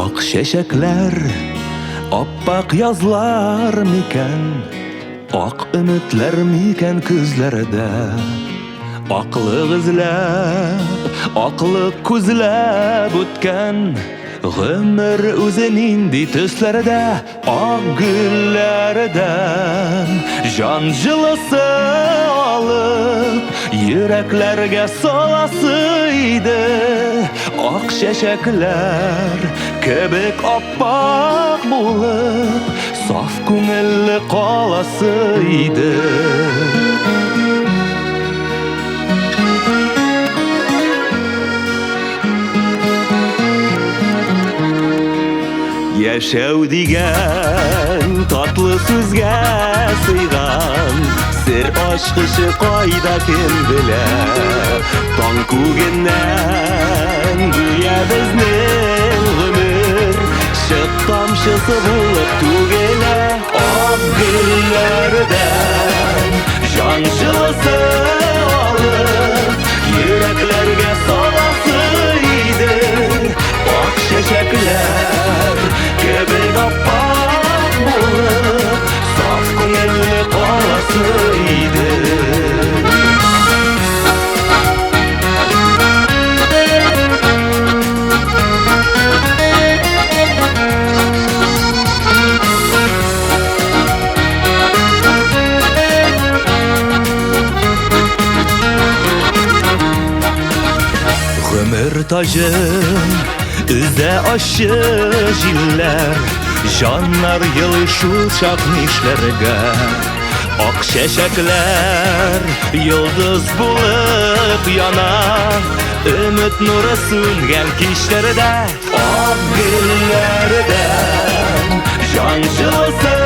Ak şeşekler, oppoq yazlar mikan, ak ümitler mikan ko'zlarida. Aqliq izlab, aqliq ko'zlab o'tgan, g'umr o'zining tuslarida, oq gullaridan jon jilasi olib, yuraklarga solasıydı. Oq shashaklar kebek oppoq bo'lib, sof ko'ngilli qolasıydı. Yaşav degan tatlı so'zga sıygan, sir oshqishi qoida kim bilar. Tong ko'gindan go'yo bizning g'umr shiq tomchisi bo'lib to'gilar. Oq gullardan jon jilasi olib, yuraklarga solasıydı. Oq shashaklar kebek oppoq bo'lib, sof ko'ngilli qolasıydı. G'umr tojim üzde aşı jiller, jonlar yılı şu chaqnishlarga. Oq shashaklar yulduz bo'lib yonar, umid nuri so'ngan kishlarida. Oq gullardan jon jilasi